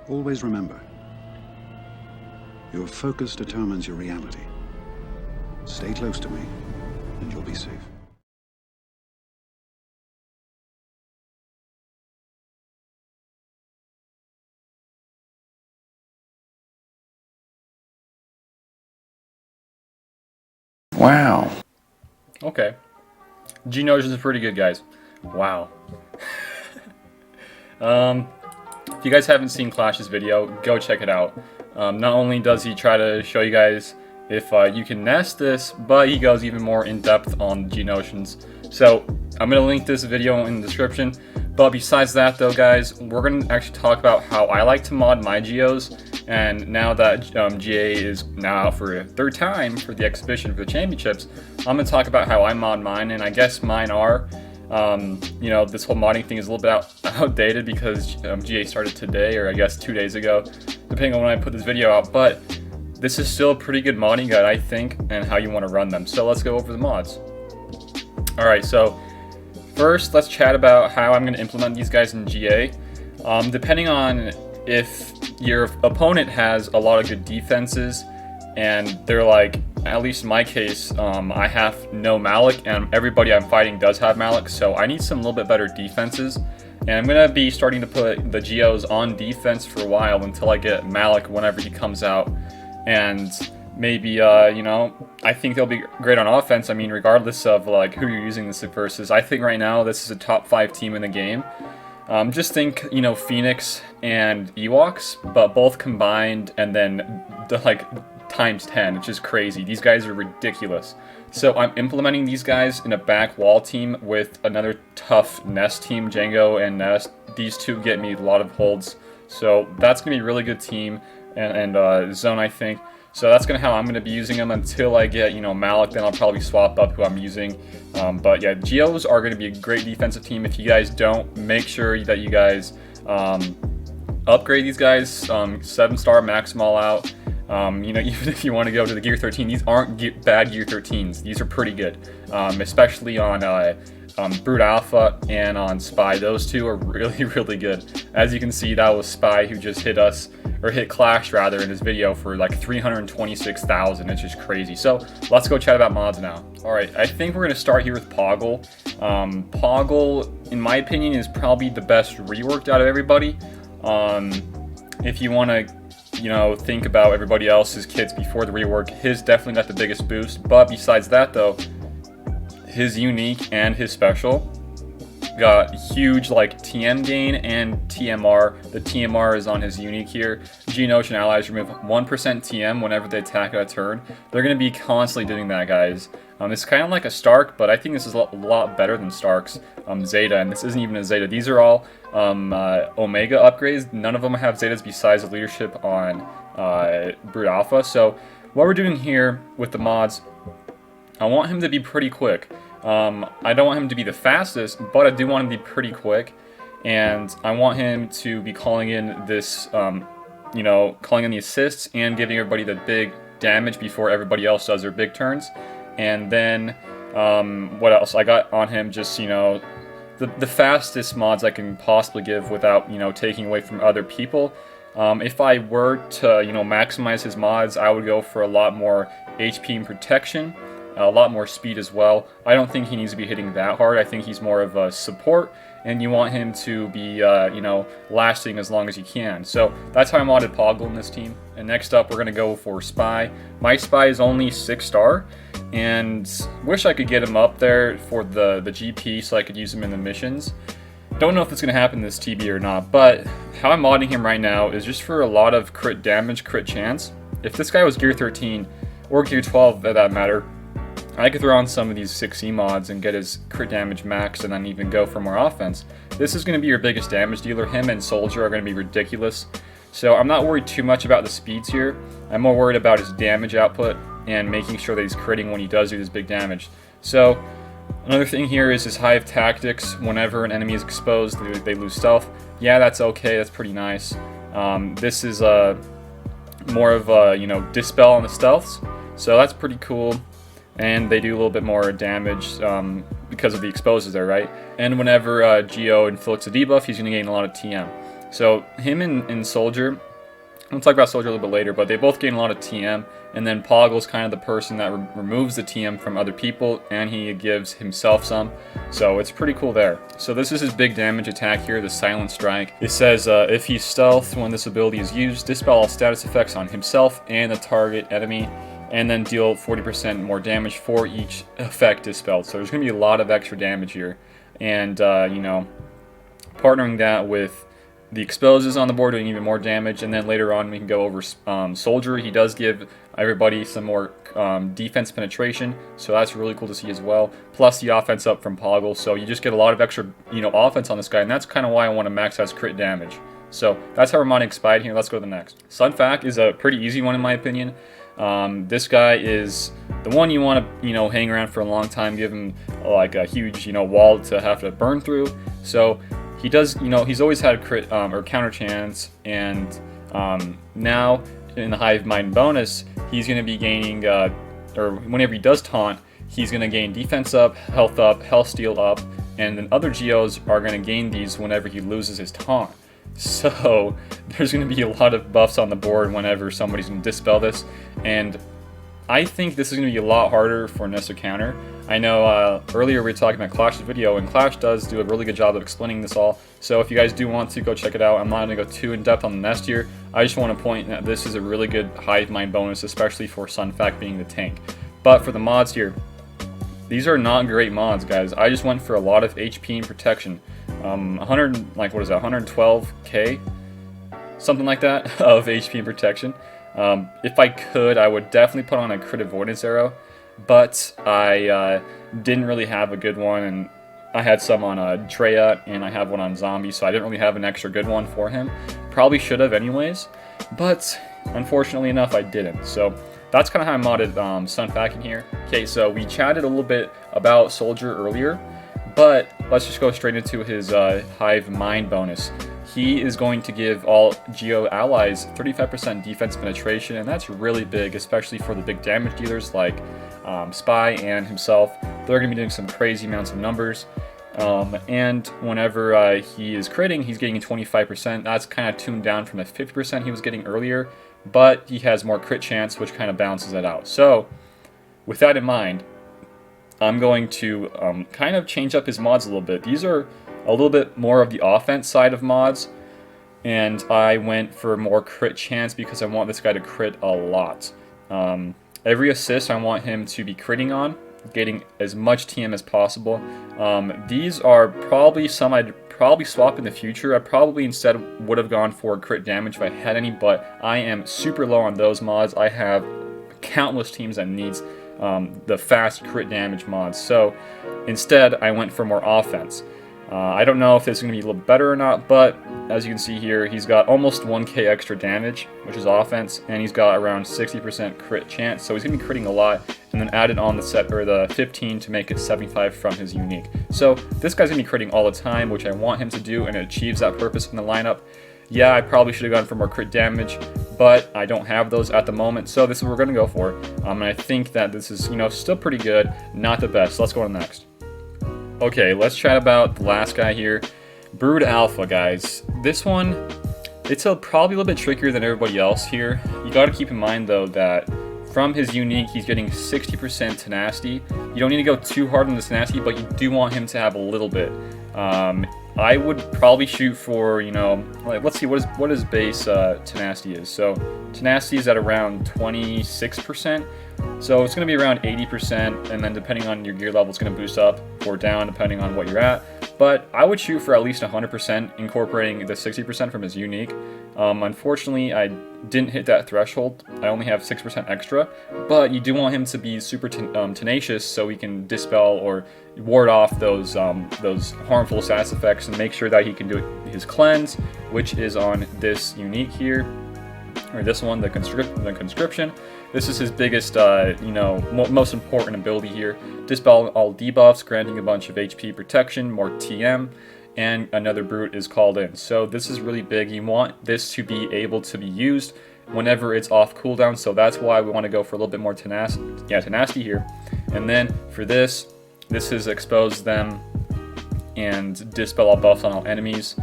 Always remember, your focus determines your reality. Stay close to me, and you'll be safe. Wow. Okay. GEONOSIANS is pretty good, guys. Wow. If you guys haven't seen Clash's video, go check it out. Not only does he try to show you guys if you can nest this, but he goes even more in depth on GEONOSIANS. So I'm going to link this video in the description. But besides that though, guys, we're going to actually talk about how I like to mod my geos. And now that GA is now out for a third time for the exhibition for the championships, I'm going to talk about how I mod mine. And I guess mine are, you know, this whole modding thing is a little bit outdated because GA started today, or I guess 2 days ago, depending on when I put this video out. But this is still a pretty good modding guide, I think, and how you want to run them. So let's go over the mods. Alright, so first let's chat about how I'm going to implement these guys in GA. Depending on if your opponent has a lot of good defenses and they're like, at least in my case, I have no Malik and everybody I'm fighting does have Malik, so I need some little bit better defenses. And I'm going to be starting to put the Geos on defense for a while until I get Malik whenever he comes out. And maybe, you know, I think they'll be great on offense. I mean, regardless of like who you're using this versus, I think right now this is a top 5 team in the game. Just think, you know, Phoenix and Ewoks, but both combined and then like times 10, which is crazy. These guys are ridiculous. So I'm implementing these guys in a back wall team with another tough Nest team, Django and Nest. These two get me a lot of holds. So that's going to be a really good team, and Zone, I think. So that's how I'm going to be using them until I get, you know, Malik. Then I'll probably swap up who I'm using. But yeah, Geos are going to be a great defensive team. If you guys don't, make sure that you guys upgrade these guys. 7-star, max them all out. You know, even if you want to go to the Gear 13, these aren't bad Gear 13s. These are pretty good, especially on Brute Alpha and on Spy. Those two are really, really good. As you can see, that was Spy who just hit us, or hit Clash rather, in his video for like 326,000. It's just crazy. So let's go chat about mods now. Alright, I think we're going to start here with Poggle. Poggle, in my opinion, is probably the best reworked out of everybody. If you want to, you know, think about everybody else's kits before the rework, his definitely got the biggest boost. But besides that though, his unique and his special got huge like TM gain and TMR. The TMR is on his unique here. GEONOSIAN allies remove 1% TM whenever they attack at a turn. They're going to be constantly doing that, guys. It's kind of like a Stark, but I think this is a lot better than Stark's Zeta, and this isn't even a Zeta. These are all Omega upgrades. None of them have Zetas besides the leadership on Brute Alpha. So what we're doing here with the mods, I want him to be pretty quick. I don't want him to be the fastest, but I do want him to be pretty quick. And I want him to be calling in this, you know, calling in the assists and giving everybody the big damage before everybody else does their big turns. And then, what else? I got on him just, you know, the fastest mods I can possibly give without, you know, taking away from other people. If I were to, you know, maximize his mods, I would go for a lot more HP and protection. A lot more speed as well. I don't think he needs to be hitting that hard. I think he's more of a support, and you want him to be, you know, lasting as long as you can. So that's how I modded Poggle in this team. And next up, we're going to go for Spy. My Spy is only 6-star, and wish I could get him up there for the GP so I could use him in the missions. Don't know if it's going to happen in this TB or not, but how I'm modding him right now is just for a lot of crit damage, crit chance. If this guy was Gear 13, or Gear 12 for that matter, I could throw on some of these 6E mods and get his crit damage max and then even go for more offense. This is going to be your biggest damage dealer. Him and Soldier are going to be ridiculous. So I'm not worried too much about the speeds here. I'm more worried about his damage output and making sure that he's critting when he does do this big damage. So another thing here is his Hive Tactics. Whenever an enemy is exposed, they lose stealth. Yeah, that's okay. That's pretty nice. This is more of a, you know, dispel on the stealths. So that's pretty cool. And they do a little bit more damage because of the exposes there, right? And whenever Geo inflicts a debuff, he's going to gain a lot of TM. So him and Soldier, we'll talk about Soldier a little bit later, but they both gain a lot of TM, and then Poggle's kind of the person that removes the TM from other people, and he gives himself some, so it's pretty cool there. So this is his big damage attack here, the Silent Strike. It says, if he's stealth when this ability is used, dispel all status effects on himself and the target enemy, and then deal 40% more damage for each effect dispelled. So there's going to be a lot of extra damage here, and, you know, partnering that with the exposes on the board doing even more damage, and then later on we can go over Soldier. He does give everybody some more defense penetration, so that's really cool to see as well. Plus the offense up from Poggle, so you just get a lot of extra, you know, offense on this guy, and that's kind of why I want to max out his crit damage. So that's how we're modding Expied here. Let's go to the next. Sun Fac is a pretty easy one in my opinion. This guy is the one you want to, you know, hang around for a long time, give him like a huge, you know, wall to have to burn through. So he does, you know, he's always had a crit or counter chance, and now in the Hive Mind bonus, he's going to be gaining, or whenever he does taunt, he's going to gain defense up, health steal up, and then other Geos are going to gain these whenever he loses his taunt. So there's going to be a lot of buffs on the board whenever somebody's going to dispel this, and I think this is going to be a lot harder for Nest counter. I know earlier we were talking about Clash's video, and Clash does do a really good job of explaining this all. So if you guys do want to go check it out, I'm not going to go too in depth on the Nest here. I just want to point that this is a really good Hive Mind bonus, especially for Sun Fac being the tank. But for the mods here, these are not great mods, guys. I just went for a lot of HP and protection. 100, like what is that, 112k? Something like that of HP and protection. If I could, I would definitely put on a crit avoidance arrow, but I didn't really have a good one, and I had some on Treya, and I have one on Zombie, so I didn't really have an extra good one for him. Probably should have anyways, but unfortunately enough, I didn't. So that's kind of how I modded Sun Fac in here. Okay, so we chatted a little bit about Soldier earlier, but let's just go straight into his Hive Mind bonus. He is going to give all Geo allies 35% defense penetration, and that's really big, especially for the big damage dealers like Spy and himself. They're going to be doing some crazy amounts of numbers. And whenever he is critting, he's getting 25%. That's kind of tuned down from the 50% he was getting earlier, but he has more crit chance, which kind of balances that out. So, with that in mind, I'm going to kind of change up his mods a little bit. These are a little bit more of the offense side of mods, and I went for more crit chance because I want this guy to crit a lot. Every assist I want him to be critting on, getting as much TM as possible. These are probably some I'd probably swap in the future. I probably instead would have gone for crit damage if I had any, but I am super low on those mods. I have countless teams that needs the fast crit damage mods, so instead I went for more offense. I don't know if this is going to be a little better or not, but as you can see here, he's got almost 1k extra damage, which is offense, and he's got around 60% crit chance, so he's going to be critting a lot, and then added on the set or the 15 to make it 75 from his unique. So this guy's going to be critting all the time, which I want him to do, and it achieves that purpose in the lineup. Yeah, I probably should have gone for more crit damage, but I don't have those at the moment, so this is what we're going to go for. And I think that this is, you know, still pretty good, not the best. Let's go on next. Okay, let's chat about the last guy here, Brood Alpha, guys. This one, it's probably a little bit trickier than everybody else here. You got to keep in mind though that from his unique, he's getting 60% tenacity. You don't need to go too hard on the tenacity, but you do want him to have a little bit. I would probably shoot for, you know, like, let's see, what his base tenacity is. So tenacity is at around 26%. So it's going to be around 80%, and then depending on your gear level, it's going to boost up or down depending on what you're at. But I would shoot for at least 100%, incorporating the 60% from his unique. Unfortunately, I didn't hit that threshold. I only have 6% extra, but you do want him to be super tenacious so he can dispel or ward off those harmful status effects, and make sure that he can do his cleanse, which is on this unique here, or this one, the conscription. This is his biggest, you know, most important ability here. Dispel all debuffs, granting a bunch of HP protection, more TM, and another brute is called in. So this is really big. You want this to be able to be used whenever it's off cooldown. So that's why we want to go for a little bit more tenacity here. And then for this is expose them and dispel all buffs on all enemies.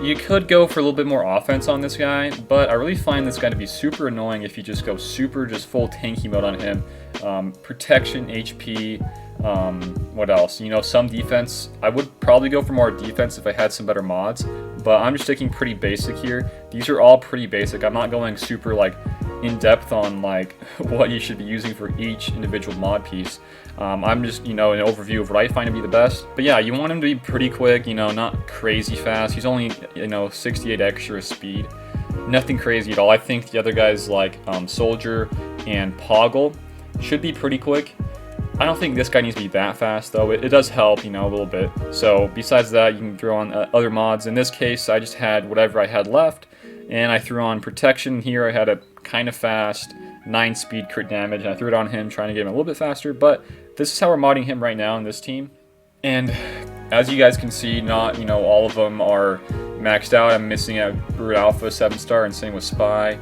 You could go for a little bit more offense on this guy, but I really find this guy to be super annoying if you just go just full tanky mode on him. Protection, HP, what else? You know, some defense. I would probably go for more defense if I had some better mods, but I'm just sticking pretty basic here. These are all pretty basic. I'm not going super like in depth on like what you should be using for each individual mod piece. I'm just, you know, an overview of what I find to be the best. But yeah, you want him to be pretty quick, you know, not crazy fast. He's only, you know, 68 extra speed. Nothing crazy at all. I think the other guys like Soldier and Poggle should be pretty quick. I don't think this guy needs to be that fast though. It does help, you know, a little bit. So besides that, you can throw on other mods. In this case, I just had whatever I had left, and I threw on protection. Here I had a kind of fast 9 speed crit damage, and I threw it on him trying to get him a little bit faster. But this is how we're modding him right now in this team. And as you guys can see, not, you know, all of them are maxed out. I'm missing out Brute Alpha 7-star, and same with Spy.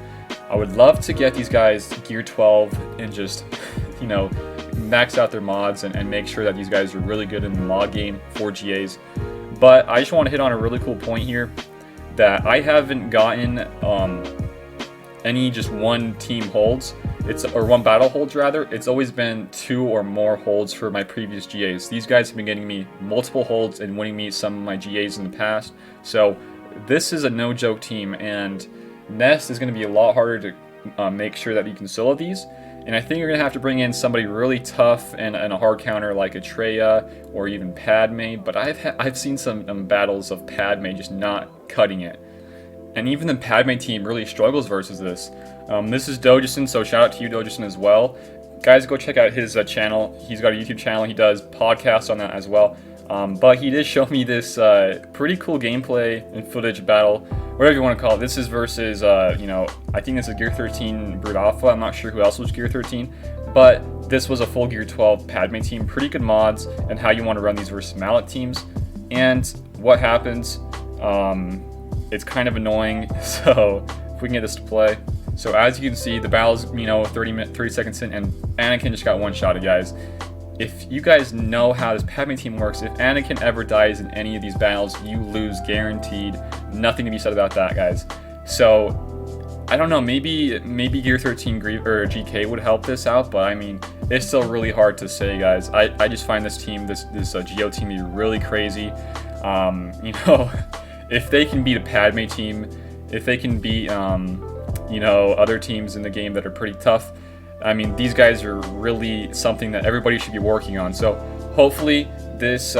I would love to get these guys gear 12 and just, you know, max out their mods and make sure that these guys are really good in the mod game for GAs. But I just want to hit on a really cool point here, that I haven't gotten any just one team holds. Or one battle holds rather. It's always been 2 or more holds for my previous GAs. These guys have been getting me multiple holds and winning me some of my GAs in the past. So this is a no joke team, and Nest is going to be a lot harder to make sure that you can solo these. And I think you're going to have to bring in somebody really tough and a hard counter like Atreya or even Padme. But I've seen some battles of Padme just not cutting it. And even the Padme team really struggles versus this. This is Dojason, so shout out to you, Dojason, as well. Guys, go check out his channel. He's got a YouTube channel. He does podcasts on that as well. But he did show me this pretty cool gameplay and footage battle, whatever you want to call it. This is versus, you know, I think this is Gear 13 Brute Alpha. I'm not sure who else was Gear 13. But this was a full Gear 12 Padme team. Pretty good mods and how you want to run these versus Mallet teams. And what happens, it's kind of annoying. So if we can get this to play. So as you can see, the battle's, you know, 30 seconds in, and Anakin just got one-shotted, guys. If you guys know how this Padme team works, if Anakin ever dies in any of these battles, you lose guaranteed. Nothing to be said about that, guys. So I don't know, maybe Gear 13 or GK would help this out, but I mean, it's still really hard to say, guys. I just find this team, this Geo team, to be really crazy. You know, if they can beat a Padme team, if they can beat you know, other teams in the game that are pretty tough, I mean, these guys are really something that everybody should be working on. So hopefully this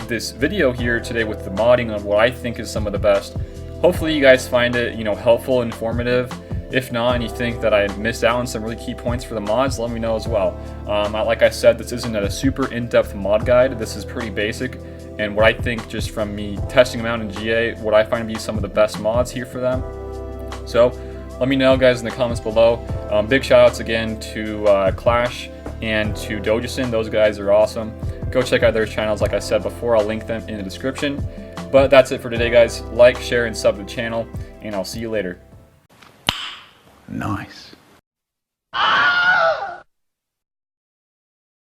this video here today with the modding of what I think is some of the best, hopefully you guys find it, you know, helpful, informative. If not, and you think that I missed out on some really key points for the mods, let me know as well. Like I said, this isn't a super in-depth mod guide. This is pretty basic, and what I think just from me testing them out in GA, what I find to be some of the best mods here for them. So let me know, guys, in the comments below. Big shout outs again to Clash and to Dojason. Those guys are awesome. Go check out their channels, like I said before. I'll link them in the description. But that's it for today, guys. Like, share, and sub to the channel, and I'll see you later. Nice.